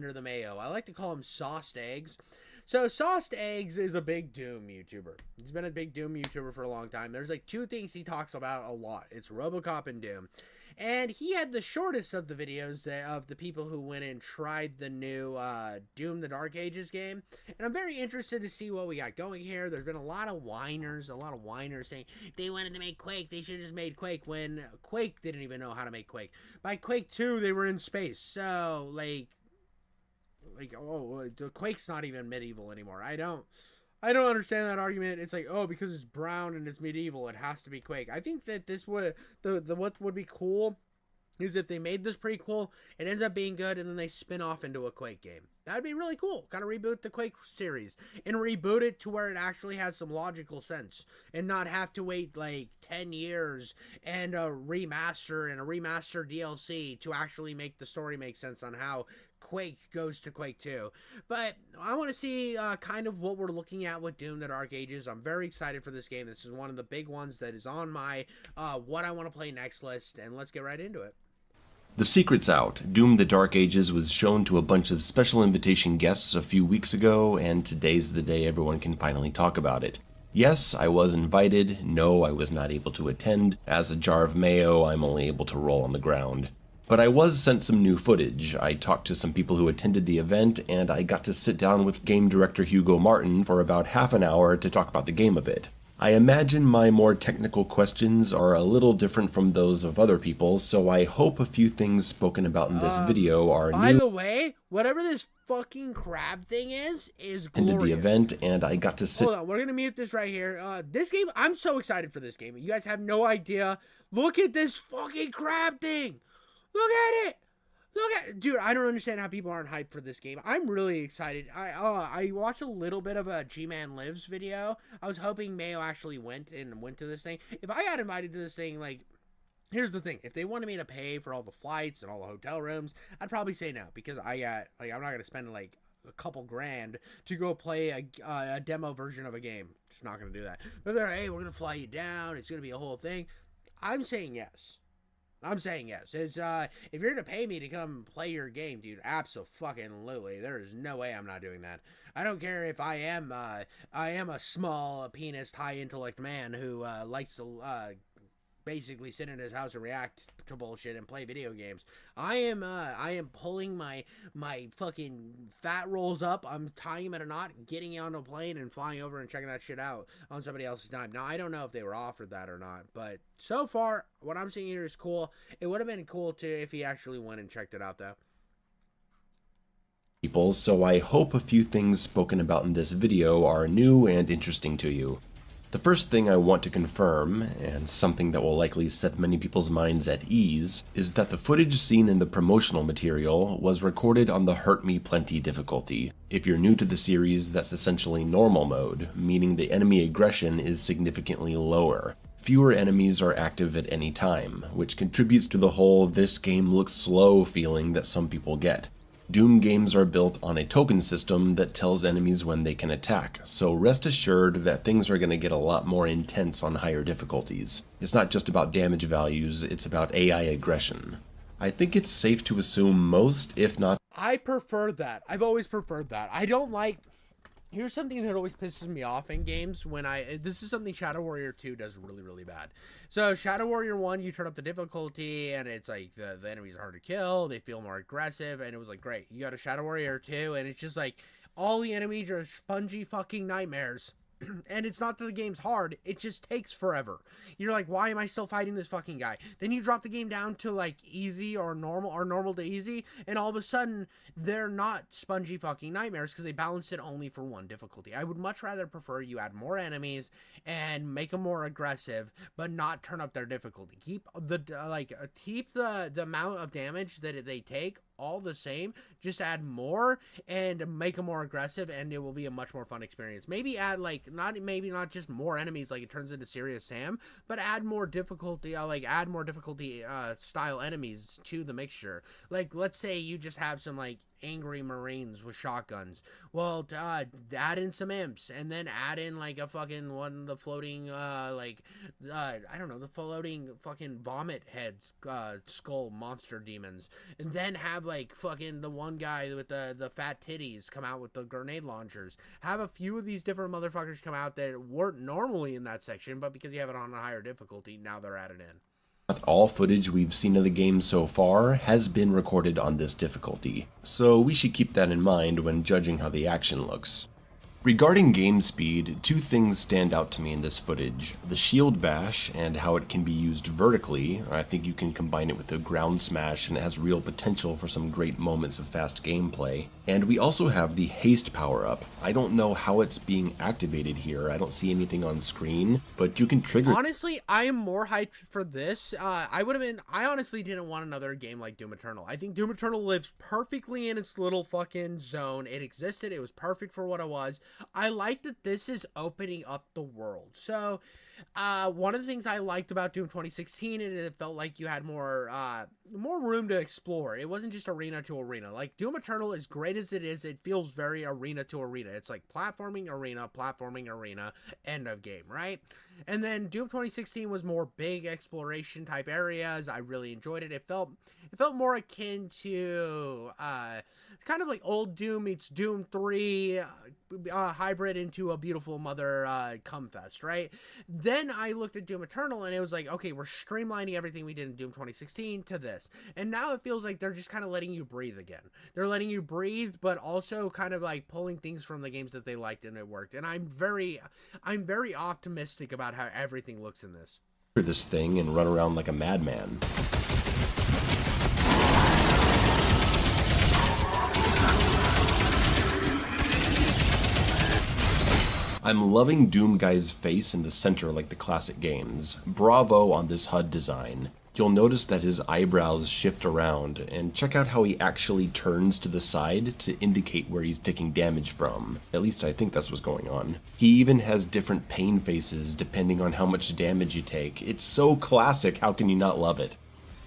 under the mayo. I like to call him Sauced Eggs. So Sauced Eggs is a big Doom YouTuber. He's been a big Doom YouTuber for a long time. There's like two things he talks about a lot. It's RoboCop and Doom. And he had the shortest of the videos of the people who went and tried the new Doom the Dark Ages game. And I'm very interested to see what we got going here. There's been a lot of whiners saying they wanted to make Quake. They should have just made Quake when Quake didn't even know how to make Quake. By Quake 2, they were in space. So, like, oh, the Quake's not even medieval anymore. I don't understand that argument. It's like, oh, because it's brown and it's medieval, it has to be Quake. I think that this would what would be cool is if they made this prequel, it ends up being good, and then they spin off into a Quake game. That'd be really cool. Kind of reboot the Quake series and reboot it to where it actually has some logical sense and not have to wait like 10 years and a remaster DLC to actually make the story make sense on how Quake goes to Quake 2. But I want to see kind of what we're looking at with Doom the Dark Ages. I'm very excited for this game. This is one of the big ones that is on my what I want to play next list, and let's get right into it. The secret's out. Doom the Dark Ages was shown to a bunch of special invitation guests a few weeks ago, and today's the day everyone can finally talk about it. Yes, I was invited. No, I was not able to attend. As a jar of mayo, I'm only able to roll on the ground. But I was sent some new footage. I talked to some people who attended the event, and I got to sit down with game director Hugo Martin for about half an hour to talk about the game a bit. I imagine my more technical questions are a little different from those of other people, so I hope a few things spoken about in this video are By the way, whatever this fucking crab thing is glorious. Into the event, and I got to sit. Hold on, we're gonna mute this right here. This game, I'm so excited for this game. You guys have no idea. Look at this fucking crab thing. Look at it. Dude, I don't understand how people aren't hyped for this game. I'm really excited. I watched a little bit of a G-Man Lives video. I was hoping Mayo actually went to this thing. If I got invited to this thing, like, here's the thing. If they wanted me to pay for all the flights and all the hotel rooms, I'd probably say no, because I'm not gonna spend like a couple grand to go play a demo version of a game. Just not gonna do that. But they're, hey, we're gonna fly you down. It's gonna be a whole thing. I'm saying yes. It's if you're gonna pay me to come play your game, dude, absolutely. There is no way I'm not doing that. I don't care if I am a small penis, high intellect man who likes to basically sit in his house and react to bullshit and play video games. I am pulling my fucking fat rolls up. I'm tying them at a knot, getting on a plane and flying over and checking that shit out on somebody else's time. Now, I don't know if they were offered that or not, but so far what I'm seeing here is cool. It would have been cool too if he actually went and checked it out though. People, so I hope a few things spoken about in this video are new and interesting to you. The first thing I want to confirm, and something that will likely set many people's minds at ease, is that the footage seen in the promotional material was recorded on the Hurt Me Plenty difficulty. If you're new to the series, that's essentially normal mode, meaning the enemy aggression is significantly lower. Fewer enemies are active at any time, which contributes to the whole "this game looks slow" feeling that some people get. Doom games are built on a token system that tells enemies when they can attack, so rest assured that things are going to get a lot more intense on higher difficulties. It's not just about damage values, it's about AI aggression. I think it's safe to assume most, if not... I prefer that. I've always preferred that. I don't like... Here's something that always pisses me off in games when this is something Shadow Warrior 2 does really, really bad. So Shadow Warrior 1, you turn up the difficulty and it's like the enemies are hard to kill, they feel more aggressive, and it was like, great. You go to Shadow Warrior 2 and it's just like all the enemies are spongy fucking nightmares. And it's not that the game's hard, it just takes forever. You're like, why am I still fighting this fucking guy? Then you drop the game down to like easy or normal to easy, and all of a sudden they're not spongy fucking nightmares because they balanced it only for one difficulty. I would much rather prefer you add more enemies and make them more aggressive, but not turn up their difficulty. Keep the amount of damage that they take all the same, just add more and make them more aggressive, and it will be a much more fun experience. Maybe add not just more enemies like it turns into Serious Sam, but add more difficulty, style enemies to the mixture. Like, let's say you just have some like angry Marines with shotguns. Well, add in some imps, and then add in like a fucking one of the floating I don't know, the floating fucking vomit head skull monster demons, and then have like fucking the one guy with the fat titties come out with the grenade launchers. Have a few of these different motherfuckers come out that weren't normally in that section, but because you have it on a higher difficulty, now they're added in. Not all footage we've seen of the game so far has been recorded on this difficulty, so we should keep that in mind when judging how the action looks. Regarding game speed, two things stand out to me in this footage. The shield bash and how it can be used vertically. I think you can combine it with the ground smash and it has real potential for some great moments of fast gameplay. And we also have the haste power-up. I don't know how it's being activated here. I don't see anything on screen, but you can trigger. Honestly, I am more hyped for this. I honestly didn't want another game like Doom Eternal. I think Doom Eternal lives perfectly in its little fucking zone. It existed. It was perfect for what it was. I like that this is opening up the world. So, one of the things I liked about Doom 2016 is it felt like you had more room to explore. It wasn't just arena to arena. Like Doom Eternal, as great as it is, it feels very arena to arena. It's like platforming arena, end of game, right? And then Doom 2016 was more big exploration type areas. I really enjoyed it. It felt more akin to kind of like old Doom meets Doom 3 hybrid into a beautiful mother cumfest, right? Then I looked at Doom Eternal and it was like, okay, we're streamlining everything we did in Doom 2016 to this. And now it feels like they're just kind of letting you breathe again. They're letting you breathe, but also kind of like pulling things from the games that they liked and it worked. And I'm very optimistic about how everything looks in this. This thing and run around like a madman. I'm loving Doom Guy's face in the center like the classic games. Bravo on this HUD design. You'll notice that his eyebrows shift around, and check out how he actually turns to the side to indicate where he's taking damage from. At least I think that's what's going on. He even has different pain faces depending on how much damage you take. It's so classic, how can you not love it?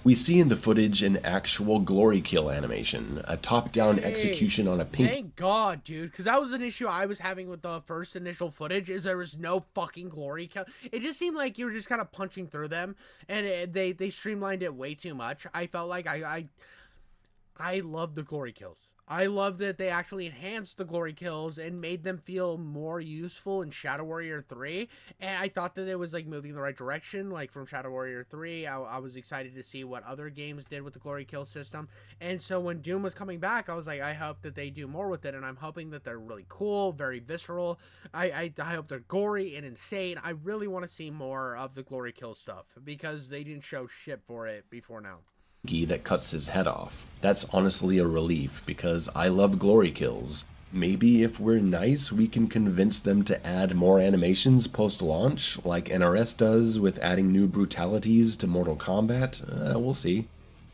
We see in the footage an actual glory kill animation, a top-down execution on a pink... Thank God, dude, because that was an issue I was having with the first initial footage, is there was no fucking glory kill. It just seemed like you were just kind of punching through them, and they streamlined it way too much. I felt like I loved the glory kills. I love that they actually enhanced the glory kills and made them feel more useful in Shadow Warrior 3. And I thought that it was like moving in the right direction, like from Shadow Warrior 3. I was excited to see what other games did with the glory kill system. And so when Doom was coming back, I was like, I hope that they do more with it. And I'm hoping that they're really cool, very visceral. I hope they're gory and insane. I really want to see more of the glory kill stuff because they didn't show shit for it before now. That cuts his head off. That's honestly a relief because I love glory kills. Maybe if we're nice, we can convince them to add more animations post-launch, like NRS does with adding new brutalities to Mortal Kombat. We'll see.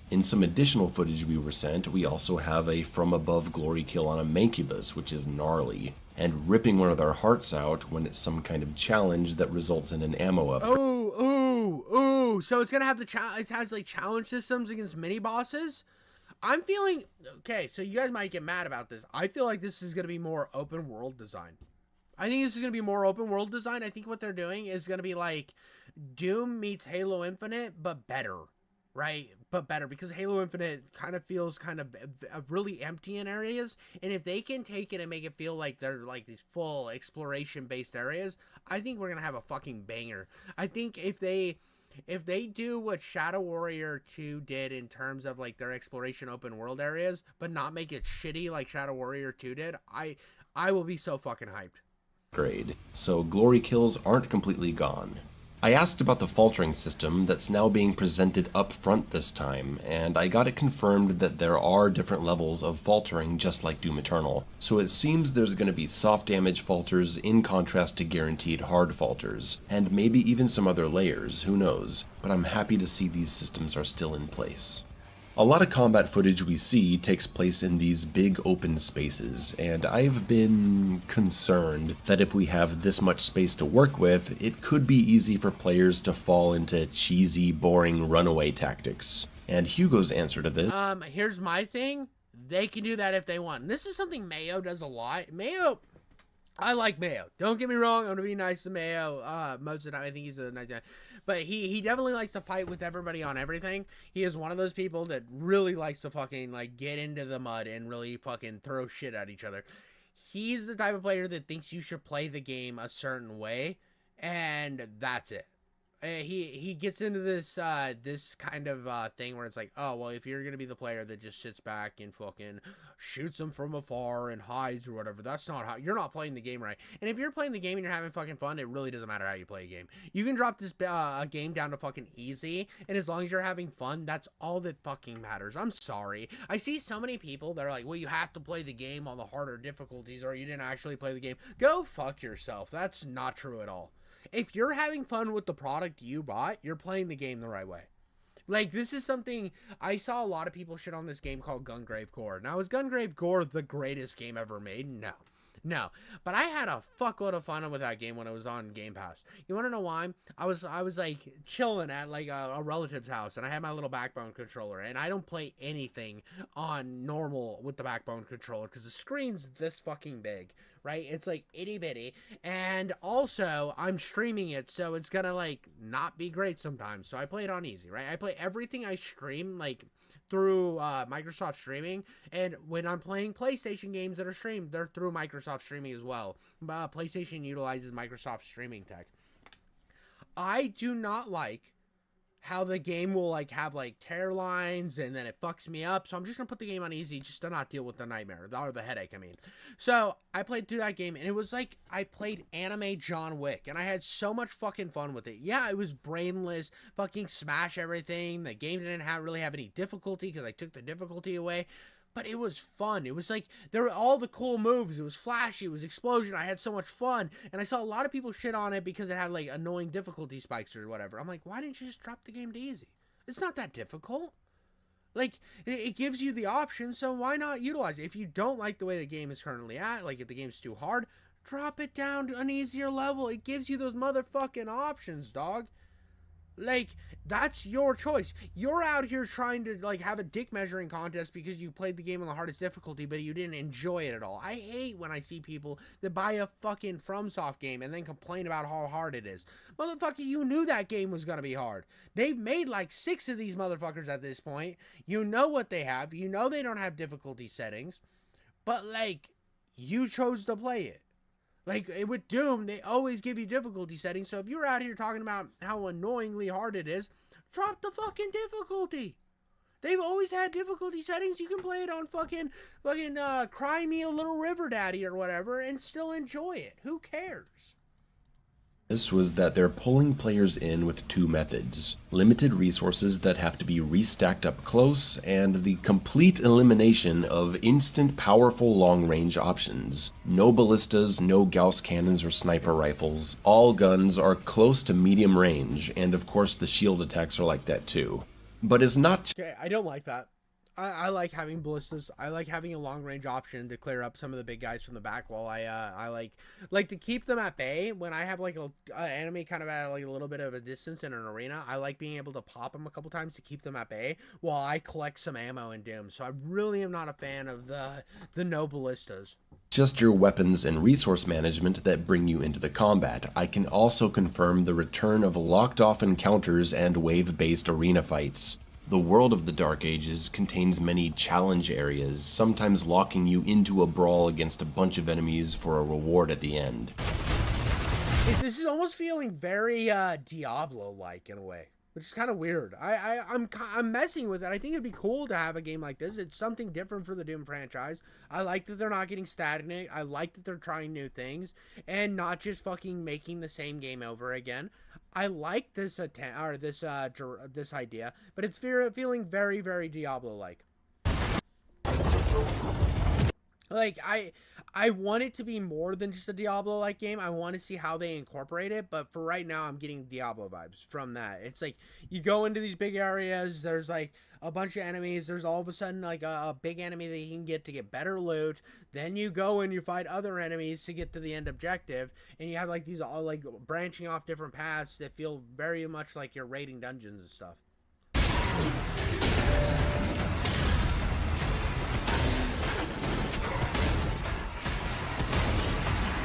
In some additional footage we were sent, we also have a from above glory kill on a Mancubus, which is gnarly, and ripping one of their hearts out when it's some kind of challenge that results in an ammo upgrade. Ooh, so it's gonna have it has like challenge systems against mini bosses. I'm feeling okay. So you guys might get mad about this. I feel like this is gonna be more open world design. I think this is gonna be more open world design. I think what they're doing is gonna be like Doom meets Halo Infinite, but better, right? But better, because Halo Infinite kind of feels kind of really empty in areas, and if they can take it and make it feel like they're like these full exploration based areas, I think we're gonna have a fucking banger. I think if they do what Shadow Warrior 2 did in terms of like their exploration open world areas, but not make it shitty like Shadow Warrior 2 did, I will be so fucking hyped. Grade. So glory kills aren't completely gone. I asked about the faltering system that's now being presented up front this time, and I got it confirmed that there are different levels of faltering just like Doom Eternal. So it seems there's going to be soft damage falters in contrast to guaranteed hard falters, and maybe even some other layers, who knows, but I'm happy to see these systems are still in place. A lot of combat footage we see takes place in these big open spaces, and I've been concerned that if we have this much space to work with, it could be easy for players to fall into cheesy, boring runaway tactics. And Hugo's answer to this... Here's my thing. they can do that if they want. And this is something Mayo does a lot. Mayo, I like Mayo. Don't get me wrong. I'm gonna be nice to Mayo. Most of the time, I think he's a nice guy, but he definitely likes to fight with everybody on everything. He is one of those people that really likes to fucking like get into the mud and really fucking throw shit at each other. He's the type of player that thinks you should play the game a certain way, and that's it. He gets into this this kind of thing where it's like, oh well, if you're gonna be the player that just sits back and fucking shoots them from afar and hides or whatever, that's not how you're not playing the game right. And if you're playing the game and you're having fucking fun, it really doesn't matter how you play a game. You can drop this a game down to fucking easy, and as long as you're having fun, that's all that fucking matters. I'm sorry, I see so many people that are like, well, you have to play the game on the harder difficulties or you didn't actually play the game. Go fuck yourself. That's not true at all. If you're having fun with the product you bought, you're playing the game the right way. Like, this is something, I saw a lot of people shit on this game called Gungrave Gore. Now, is Gungrave Gore the greatest game ever made? No. No, but I had a fuckload of fun with that game when it was on Game Pass. You want to know why? I was like chilling at like a relative's house, and I had my little Backbone controller, and I don't play anything on normal with the Backbone controller because the screen's this fucking big, right? It's like itty bitty, and also I'm streaming it, so it's gonna like not be great sometimes. So I play it on easy, right? I play everything I stream like through Microsoft Streaming, and when I'm playing PlayStation games that are streamed, they're through Microsoft Streaming as well. PlayStation utilizes Microsoft Streaming tech. I do not like how the game will like have like tear lines and then it fucks me up, so I'm just gonna put the game on easy just to not deal with the nightmare or the headache. I mean, so I played through that game and it was like I played anime John Wick, and I had so much fucking fun with it. Yeah, it was brainless, fucking smash everything. The game didn't really have any difficulty because I took the difficulty away. But it was fun. It was like, there were all the cool moves. It was flashy. It was explosion. I had so much fun. And I saw a lot of people shit on it because it had like annoying difficulty spikes or whatever. I'm like, why didn't you just drop the game to easy? It's not that difficult. Like, it gives you the option, so why not utilize it? If you don't like the way the game is currently at, like if the game's too hard, drop it down to an easier level. It gives you those motherfucking options, dog. Like, that's your choice. You're out here trying to, like, have a dick measuring contest because you played the game on the hardest difficulty, but you didn't enjoy it at all. I hate when I see people that buy a fucking FromSoft game and then complain about how hard it is. Motherfucker, you knew that game was gonna be hard. They've made, like, 6 of these motherfuckers at this point. You know what they have. You know they don't have difficulty settings. But, like, you chose to play it. Like, with Doom, they always give you difficulty settings, so if you're out here talking about how annoyingly hard it is, drop the fucking difficulty. They've always had difficulty settings. You can play it on fucking Cry Me a Little River Daddy or whatever and still enjoy it. Who cares? This was that they're pulling players in with 2 methods: limited resources that have to be restacked up close, and the complete elimination of instant powerful long-range options. No ballistas, no Gauss cannons or sniper rifles. All guns are close to medium range, and of course the shield attacks are like that too. But it's not... Okay, I don't like that. I like having ballistas. I like having a long range option to clear up some of the big guys from the back while I like to keep them at bay. When I have like a enemy kind of at like a little bit of a distance in an arena, I like being able to pop them a couple times to keep them at bay while I collect some ammo in Doom. So I really am not a fan of the no ballistas. Just your weapons and resource management that bring you into the combat. I can also confirm the return of locked off encounters and wave-based arena fights. The world of the Dark Ages contains many challenge areas, sometimes locking you into a brawl against a bunch of enemies for a reward at the end. This is almost feeling very Diablo-like in a way, which is kind of weird. I'm messing with it. I think it'd be cool to have a game like this. It's something different for the Doom franchise. I like that they're not getting stagnant. I like that they're trying new things and not just fucking making the same game over again. I like this this idea, but it's feeling very, very Diablo-like. Like, I want it to be more than just a Diablo-like game. I want to see how they incorporate it, but for right now, I'm getting Diablo vibes from that. It's like, you go into these big areas, there's like a bunch of enemies, there's all of a sudden like a big enemy that you can get to get better loot, then you go and you fight other enemies to get to the end objective, and you have like these all like branching off different paths that feel very much like you're raiding dungeons and stuff.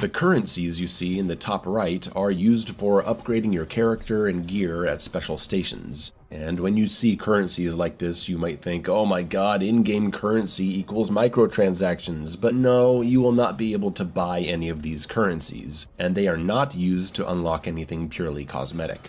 The currencies you see in the top right are used for upgrading your character and gear at special stations. And when you see currencies like this, you might think, oh my god, in-game currency equals microtransactions. But no, you will not be able to buy any of these currencies, and they are not used to unlock anything purely cosmetic.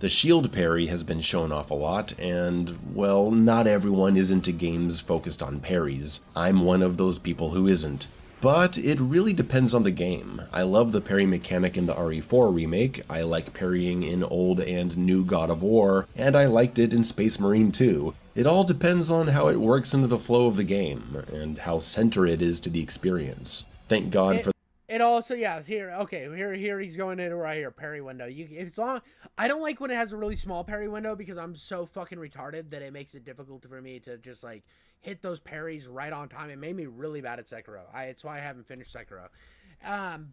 The shield parry has been shown off a lot, and, well, not everyone is into games focused on parries. I'm one of those people who isn't. But it really depends on the game. I love the parry mechanic in the RE4 remake, I like parrying in old and new God of War, and I liked it in Space Marine 2. It all depends on how it works into the flow of the game, and how center it is to the experience. Thank God for it also, yeah, here he's going in right here, parry window. It's long. I don't like when it has a really small parry window because I'm so fucking retarded that it makes it difficult for me to just like hit those parries right on time. It made me really bad at Sekiro. It's why I haven't finished Sekiro.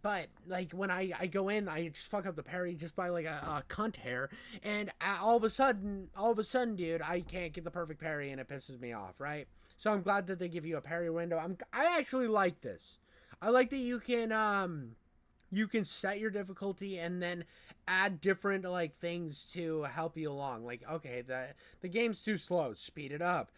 But like when I go in, I just fuck up the parry just by like a cunt hair, and all of a sudden, dude, I can't get the perfect parry, and it pisses me off, right? So I'm glad that they give you a parry window. I actually like this. I like that you can set your difficulty and then add different like things to help you along. Like, okay, the game's too slow, speed it up.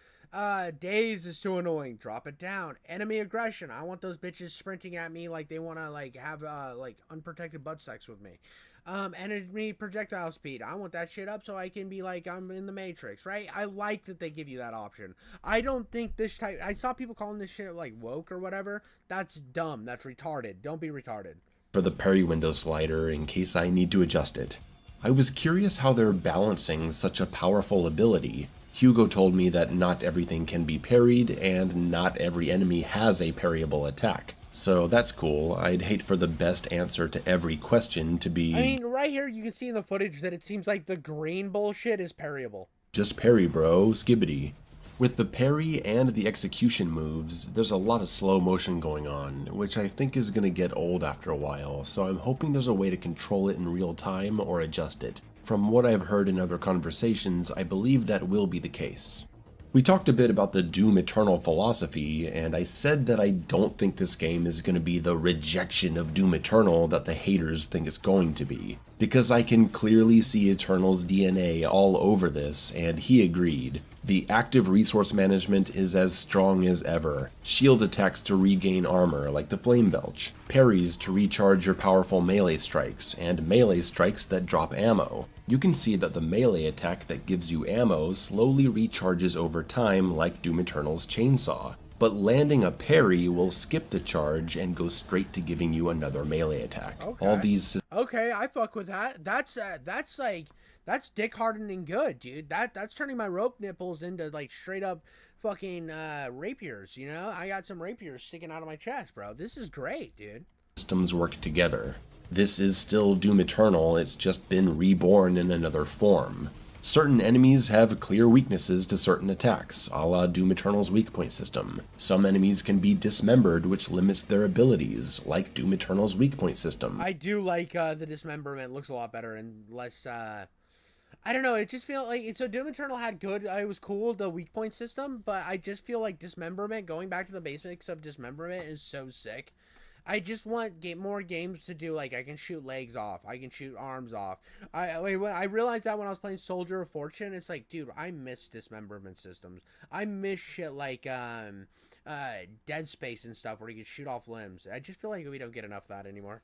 Days is too annoying, drop it down. Enemy aggression, I want those bitches sprinting at me like they want to like have like unprotected butt sex with me. Enemy projectile speed, I want that shit up so I can be like I'm in the Matrix, right? I like that they give you that option. I don't think this type, I saw people calling this shit like woke or whatever. That's dumb, that's retarded. Don't be retarded. For the parry window slider in case I need to adjust it. I was curious how they're balancing such a powerful ability. Hugo told me that not everything can be parried and not every enemy has a parryable attack. So that's cool. I'd hate for the best answer to every question to be... I mean, right here you can see in the footage that it seems like the green bullshit is parryable. Just parry, bro. Skibbity. With the parry and the execution moves, there's a lot of slow motion going on, which I think is going to get old after a while, so I'm hoping there's a way to control it in real time or adjust it. From what I've heard in other conversations, I believe that will be the case. We talked a bit about the Doom Eternal philosophy, and I said that I don't think this game is going to be the rejection of Doom Eternal that the haters think it's going to be, because I can clearly see Eternal's DNA all over this, and he agreed. The active resource management is as strong as ever. Shield attacks to regain armor, like the Flame Belch. Parries to recharge your powerful melee strikes, and melee strikes that drop ammo. You can see that the melee attack that gives you ammo slowly recharges over time like Doom Eternal's chainsaw. But landing a parry will skip the charge and go straight to giving you another melee attack. Okay. All these... Okay, I fuck with that. That's like... That's dick hardening good, dude. That's turning my rope nipples into like straight up fucking rapiers, you know? I got some rapiers sticking out of my chest, bro. This is great, dude. Systems work together. This is still Doom Eternal, it's just been reborn in another form. Certain enemies have clear weaknesses to certain attacks, a la Doom Eternal's weak point system. Some enemies can be dismembered, which limits their abilities, like Doom Eternal's weak point system. I do like the dismemberment. It looks a lot better and less... I don't know, it just felt like, so Doom Eternal had good, it was cool, the weak point system, but I just feel like dismemberment, going back to the basics of dismemberment is so sick. I just want more games to do, like, I can shoot legs off, I can shoot arms off. I realized that when I was playing Soldier of Fortune, it's like, dude, I miss dismemberment systems. I miss shit like, Dead Space and stuff, where you can shoot off limbs. I just feel like we don't get enough of that anymore.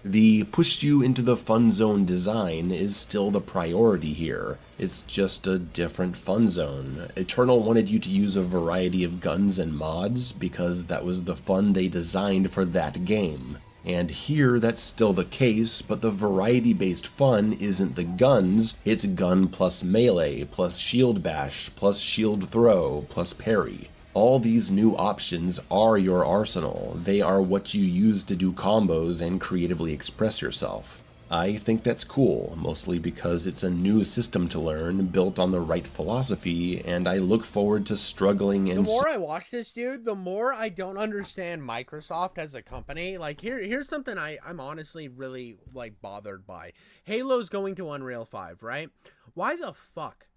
The push you into the fun zone design is still the priority here. It's just a different fun zone. Eternal wanted you to use a variety of guns and mods because that was the fun they designed for that game. And here that's still the case, but the variety-based fun isn't the guns, it's gun plus melee, plus shield bash, plus shield throw, plus parry. All these new options are your arsenal. They are what you use to do combos and creatively express yourself. I think that's cool, mostly because it's a new system to learn, built on the right philosophy, and I look forward to struggling and... The more I watch this, dude, the more I don't understand Microsoft as a company. Like, here's something I'm honestly really, like, bothered by. Halo's going to Unreal 5, right? Why the fuck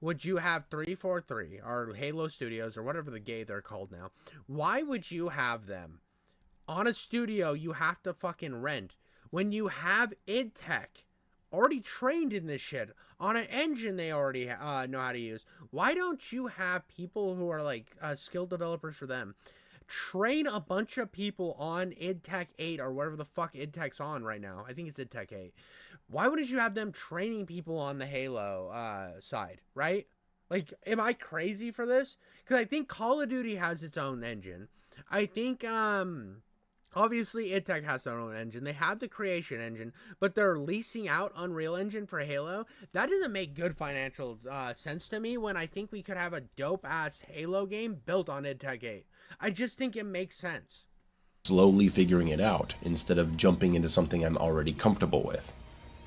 would you have 343 or Halo Studios or whatever the gay they're called now? Why would you have them on a studio you have to fucking rent. When you have id Tech already trained in this shit on an engine they already know how to use, why don't you have people who are like skilled developers for them train a bunch of people on id Tech 8 or whatever the fuck id Tech's on right now? I think it's id Tech 8. Why wouldn't you have them training people on the Halo side, right? Like, am I crazy for this? Because I think Call of Duty has its own engine. I think obviously id Tech has their own engine. They have the creation engine, but they're leasing out Unreal Engine for Halo. That doesn't make good financial sense to me when I think we could have a dope ass Halo game built on id Tech 8. I just think it makes sense. Slowly figuring it out instead of jumping into something I'm already comfortable with.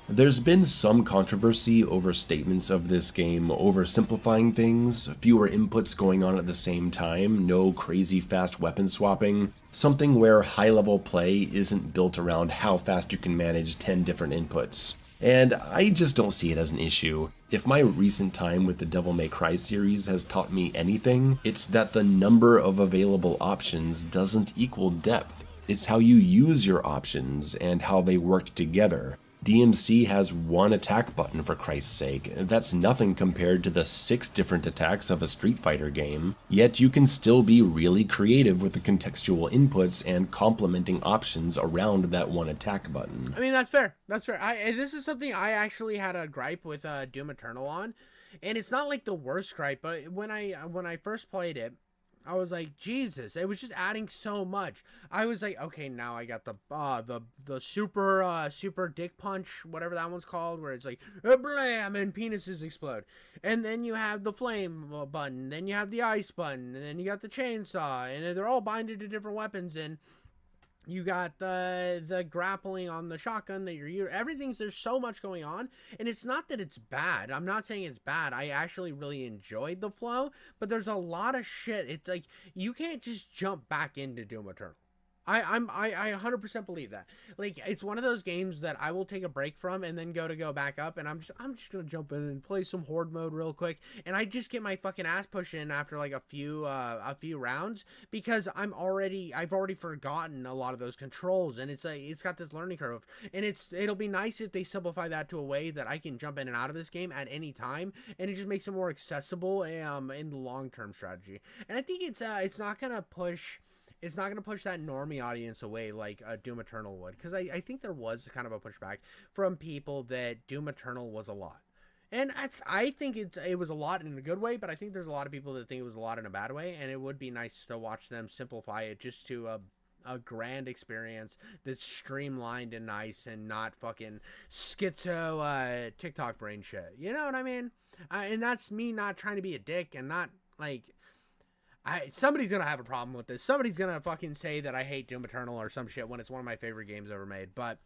There's been some controversy over statements of this game oversimplifying things, fewer inputs going on at the same time, no crazy fast weapon swapping, something where high-level play isn't built around how fast you can manage 10 different inputs. And I just don't see it as an issue. If my recent time with the Devil May Cry series has taught me anything, it's that the number of available options doesn't equal depth. It's how you use your options and how they work together. DMC has one attack button, for Christ's sake. That's nothing compared to the 6 different attacks of a Street Fighter game, yet you can still be really creative with the contextual inputs and complementing options around that one attack button. I mean, that's fair. That's fair. This is something I actually had a gripe with Doom Eternal on, and it's not like the worst gripe, but when I first played it, I was like, Jesus, it was just adding so much. I was like, okay, now I got the super dick punch, whatever that one's called, where it's like blam and penises explode. And then you have the flame button, then you have the ice button, and then you got the chainsaw, and they're all binded to different weapons, and you got the grappling on the shotgun that you're everything's, there's so much going on, and it's not that it's bad. I'm not saying it's bad. I actually really enjoyed the flow, but there's a lot of shit. It's like you can't just jump back into Doom Eternal. I 100% believe that. Like, it's one of those games that I will take a break from and then go back up, and I'm just gonna jump in and play some horde mode real quick, and I just get my fucking ass pushed in after like a few rounds, because I've already forgotten a lot of those controls, and it's got this learning curve, and it'll be nice if they simplify that to a way that I can jump in and out of this game at any time, and it just makes it more accessible in the long-term strategy. And I think it's not gonna push that normie audience away like Doom Eternal would, because I think there was kind of a pushback from people that Doom Eternal was a lot. And I think it was a lot in a good way, but I think there's a lot of people that think it was a lot in a bad way, and it would be nice to watch them simplify it just to a grand experience that's streamlined and nice and not fucking schizo TikTok brain shit. You know what I mean? And that's me not trying to be a dick and not like... somebody's gonna have a problem with this. Somebody's gonna fucking say that I hate Doom Eternal or some shit when it's one of my favorite games ever made. But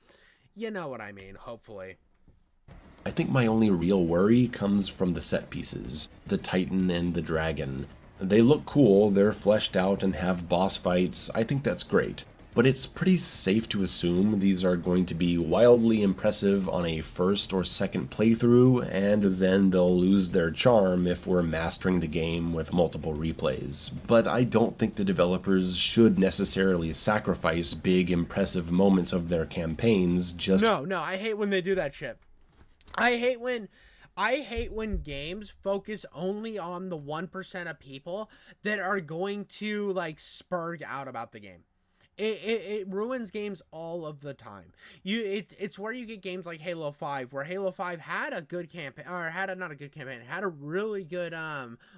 you know what I mean, hopefully. I think my only real worry comes from the set pieces, the Titan and the Dragon. They look cool, they're fleshed out and have boss fights. I think that's great. But it's pretty safe to assume these are going to be wildly impressive on a first or second playthrough, and then they'll lose their charm if we're mastering the game with multiple replays. But I don't think the developers should necessarily sacrifice big, impressive moments of their campaigns just... No, I hate when they do that shit. I hate when games focus only on the 1% of people that are going to like spurg out about the game. It ruins games all of the time. It's where you get games like Halo 5, where Halo 5 had a good campaign, or had a really good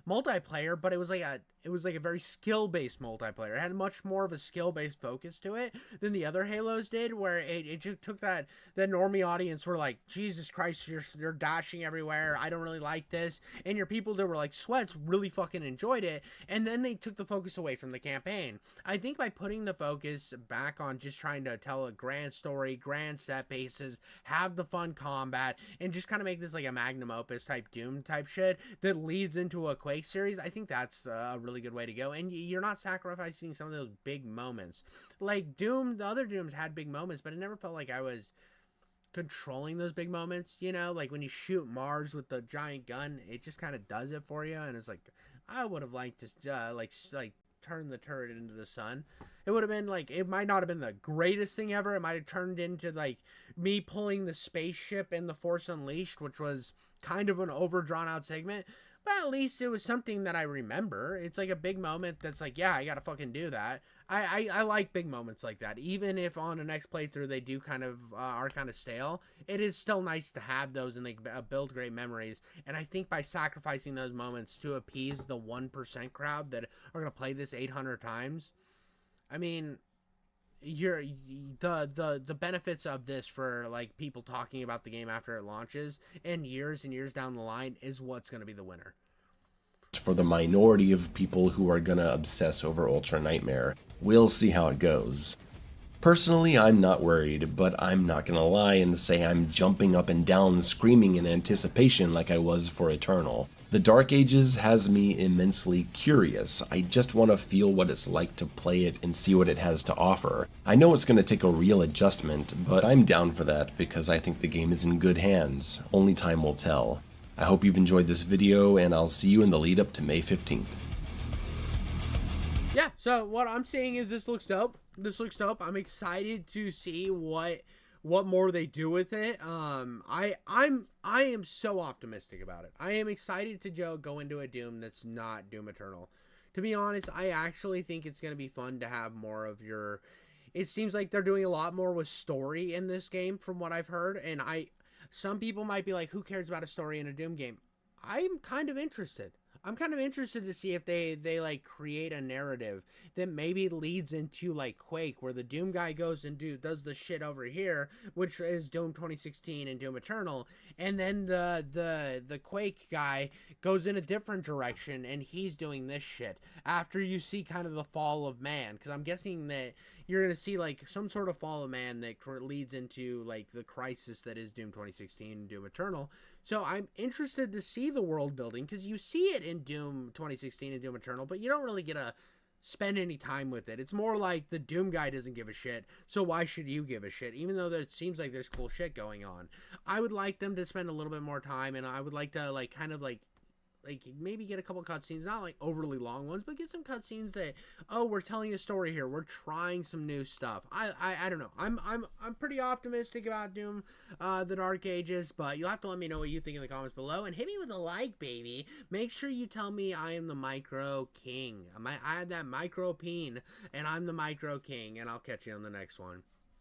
multiplayer, but it was like a very skill-based multiplayer. It had much more of a skill-based focus to it than the other Halos did, where it just took that normie audience were like, Jesus Christ, you're dashing everywhere, I don't really like this, and your people that were like sweats really fucking enjoyed it, and then they took the focus away from the campaign. I think by putting the focus back on just trying to tell a grand story, grand set pieces, have the fun combat, and just kind of make this like a magnum opus type Doom type shit that leads into a Quake series, I think that's a really good way to go. And you're not sacrificing some of those big moments. Like Doom, the other Dooms had big moments, but it never felt like I was controlling those big moments, you know? Like when you shoot Mars with the giant gun, it just kind of does it for you, and it's like, I would have liked to like turned the turret into the sun. It would have been like, it might not have been the greatest thing ever. It might have turned into like me pulling the spaceship in The Force Unleashed, which was kind of an overdrawn out segment. But at least it was something that I remember. It's like a big moment that's like, yeah, I gotta fucking do that. I like big moments like that. Even if on the next playthrough they do kind of are kind of stale, it is still nice to have those and they build great memories. And I think by sacrificing those moments to appease the 1% crowd that are gonna play this 800 times, I mean, the benefits of this for like people talking about the game after it launches and years down the line is what's going to be the winner. For the minority of people who are gonna obsess over Ultra Nightmare, we'll see how it goes. Personally, I'm not worried, but I'm not gonna lie and say I'm jumping up and down screaming in anticipation like I was for Eternal. The Dark Ages has me immensely curious. I just want to feel what it's like to play it and see what it has to offer. I know it's going to take a real adjustment, but I'm down for that because I think the game is in good hands. Only time will tell. I hope you've enjoyed this video, and I'll see you in the lead up to May 15th. Yeah, so what I'm saying is this looks dope. This looks dope. I'm excited to see what more they do with it. I am so optimistic about it. I am excited to go into a Doom that's not Doom Eternal. To be honest, I actually think it's going to be fun to have more of your... It seems like they're doing a lot more with story in this game from what I've heard, and some people might be like, who cares about a story in a Doom game? I'm kind of interested. I'm kind of interested to see if they like create a narrative that maybe leads into like Quake, where the Doom guy goes and does the shit over here, which is Doom 2016 and Doom Eternal, and then the Quake guy goes in a different direction and he's doing this shit after you see kind of the fall of man, because I'm guessing that you're gonna see like some sort of fall of man that leads into like the crisis that is Doom 2016 and Doom Eternal. So I'm interested to see the world building, because you see it in Doom 2016 and Doom Eternal, but you don't really get to spend any time with it. It's more like the Doom guy doesn't give a shit, so why should you give a shit? Even though it seems like there's cool shit going on. I would like them to spend a little bit more time, and I would like to like kind of like maybe get a couple cutscenes, not like overly long ones, but get some cutscenes that, oh, we're telling a story here, we're trying some new stuff. I don't know. I'm pretty optimistic about Doom the Dark Ages, but you'll have to let me know what you think in the comments below, and hit me with a like, baby. Make sure you tell me I am the Micro King. I have that micro peen, and I'm the Micro King, and I'll catch you on the next one.